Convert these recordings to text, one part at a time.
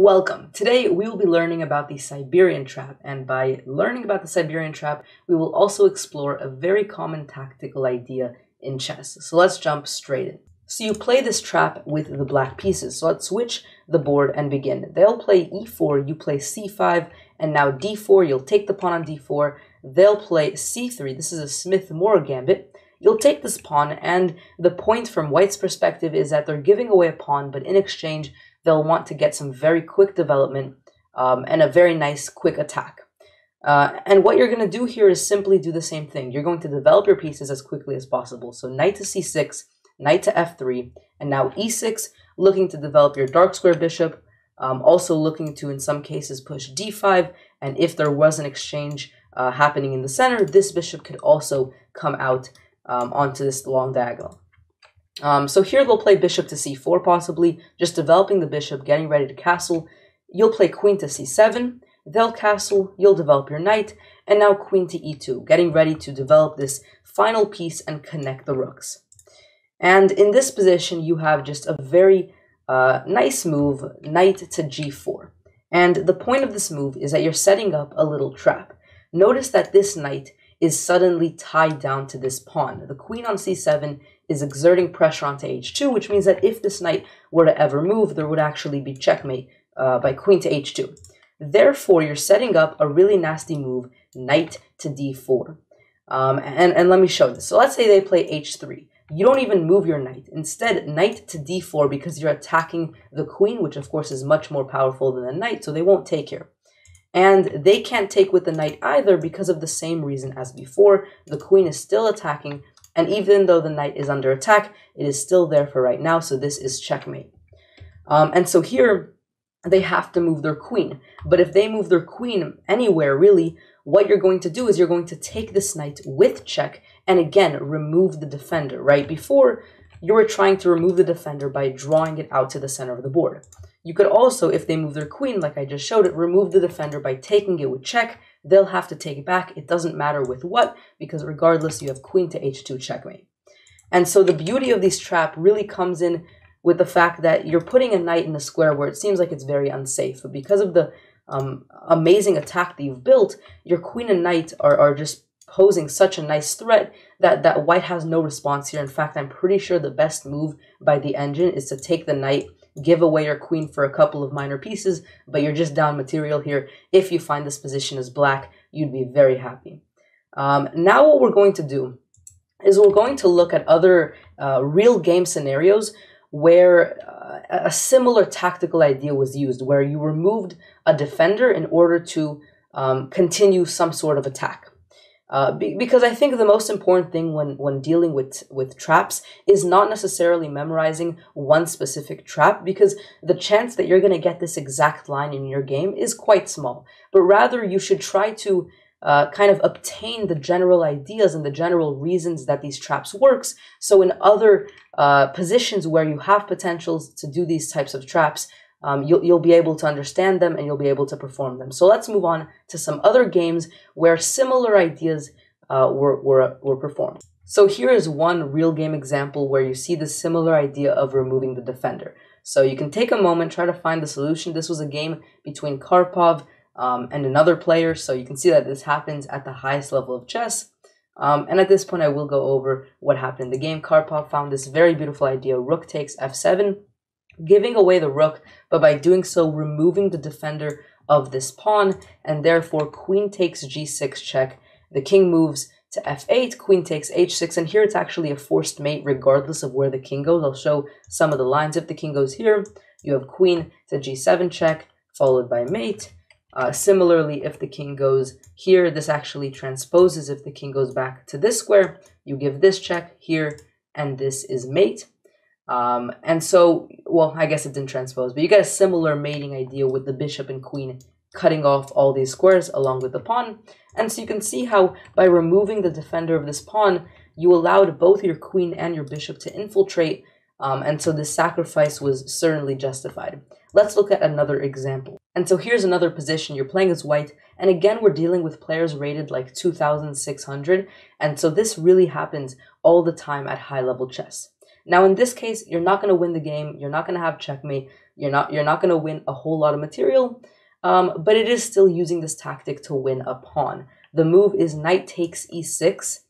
Welcome. Today we will be learning about the Siberian Trap, and by learning about the Siberian Trap, we will also explore a very common tactical idea in chess. So let's jump straight in. So you play this trap with the black pieces. So let's switch the board and begin. They'll play e4, you play c5, and now d4, you'll take the pawn on d4. They'll play c3, this is a Smith-Morra gambit. You'll take this pawn, and the point from White's perspective is that they're giving away a pawn, but in exchange, they'll want to get some very quick development and a very nice quick attack. And what you're going to do here is simply do the same thing. You're going to develop your pieces as quickly as possible. So knight to c6, knight to f3, and now e6, looking to develop your dark square bishop, also looking to, in some cases, push d5, and if there was an exchange happening in the center, this bishop could also come out onto this long diagonal. So here they'll play bishop to c4 possibly, just developing the bishop, getting ready to castle. You'll play queen to c7, they'll castle, you'll develop your knight, and now queen to e2, getting ready to develop this final piece and connect the rooks. And in this position, you have just a very nice move, knight to g4. And the point of this move is that you're setting up a little trap. Notice that this knight is suddenly tied down to this pawn. The queen on c7 is exerting pressure onto h2, which means that if this knight were to ever move, there would actually be checkmate by queen to h2. Therefore, you're setting up a really nasty move, knight to d4. And let me show this. So let's say they play h3. You don't even move your knight. Instead, knight to d4 because you're attacking the queen, which of course is much more powerful than the knight, so they won't take here. And they can't take with the knight either because of the same reason as before. The queen is still attacking, and even though the knight is under attack, it is still there for right now, so this is checkmate. And so here, they have to move their queen. But if they move their queen anywhere, really, what you're going to do is you're going to take this knight with check, and again, remove the defender, right? Before, you were trying to remove the defender by drawing it out to the center of the board. You could also, if they move their queen, like I just showed it, remove the defender by taking it with check. They'll have to take it back. It doesn't matter with what, because regardless, you have queen to h2 checkmate. And so the beauty of these trap really comes in with the fact that you're putting a knight in a square where it seems like it's very unsafe. But because of the amazing attack that you've built, your queen and knight are just posing such a nice threat that White has no response here. In fact, I'm pretty sure the best move by the engine is to take the knight, give away your queen for a couple of minor pieces, but you're just down material here. If you find this position as black, you'd be very happy. Now what we're going to do is we're going to look at other real game scenarios where a similar tactical idea was used, where you removed a defender in order to continue some sort of attack. Because I think the most important thing when dealing with traps is not necessarily memorizing one specific trap, because the chance that you're going to get this exact line in your game is quite small. But rather, you should try to kind of obtain the general ideas and the general reasons that these traps works. So in other positions where you have potentials to do these types of traps, you'll be able to understand them and you'll be able to perform them. So let's move on to some other games where similar ideas were performed. So here is one real game example where you see the similar idea of removing the defender. So you can take a moment, try to find the solution. This was a game between Karpov and another player, so you can see that this happens at the highest level of chess. And at this point, I will go over what happened in the game. Karpov found this very beautiful idea, rook takes f7, giving away the rook, but by doing so, removing the defender of this pawn, and therefore queen takes g6 check. The king moves to f8, queen takes h6, and here it's actually a forced mate regardless of where the king goes. I'll show some of the lines. If the king goes here, you have queen to g7 check, followed by mate. Similarly, if the king goes here, this actually transposes. If the king goes back to this square, you give this check here, and this is mate. And so, well, I guess it didn't transpose, but you get a similar mating idea with the bishop and queen cutting off all these squares along with the pawn. And so you can see how by removing the defender of this pawn, you allowed both your queen and your bishop to infiltrate. And so this sacrifice was certainly justified. Let's look at another example. And so here's another position. You're playing as White, and again, we're dealing with players rated like 2,600. And so this really happens all the time at high-level chess. Now, in this case, you're not going to win the game. You're not going to have checkmate. You're not going to win a whole lot of material, but it is still using this tactic to win a pawn. The move is knight takes e6.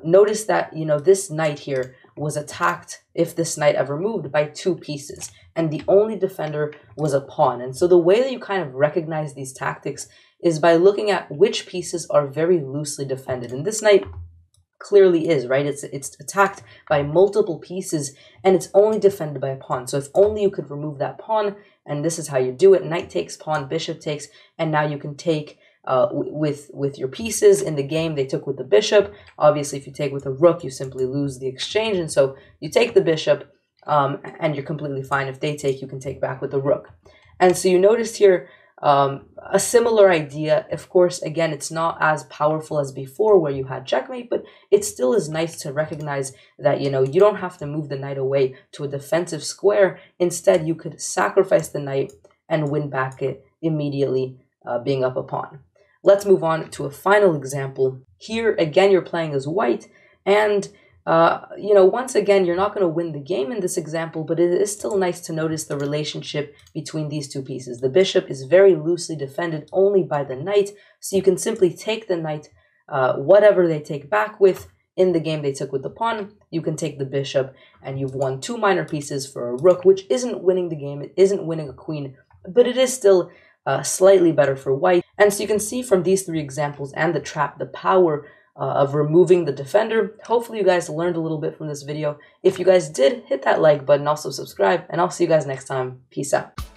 Notice that, this knight here was attacked, if this knight ever moved, by 2 pieces, and the only defender was a pawn. And so the way that you kind of recognize these tactics is by looking at which pieces are very loosely defended. And this knight clearly is, right? It's attacked by multiple pieces, and it's only defended by a pawn. So if only you could remove that pawn, and this is how you do it. Knight takes, pawn, bishop takes, and now you can take with your pieces. In the game, they took with the bishop. Obviously, if you take with a rook, you simply lose the exchange, and so you take the bishop, and you're completely fine. If they take, you can take back with the rook. And so you notice here a similar idea. Of course, again, it's not as powerful as before where you had checkmate, but it still is nice to recognize that, you don't have to move the knight away to a defensive square. Instead, you could sacrifice the knight and win back it immediately, being up a pawn. Let's move on to a final example. Here, again, you're playing as white, and once again, you're not going to win the game in this example, but it is still nice to notice the relationship between these 2 pieces. The bishop is very loosely defended only by the knight, so you can simply take the knight, whatever they take back with. In the game they took with the pawn, you can take the bishop, and you've won 2 minor pieces for a rook, which isn't winning the game, it isn't winning a queen, but it is still slightly better for white. And so you can see from these 3 examples and the trap, the power of removing the defender. Hopefully you guys learned a little bit from this video. If you guys did, hit that like button, also subscribe, and I'll see you guys next time. Peace out.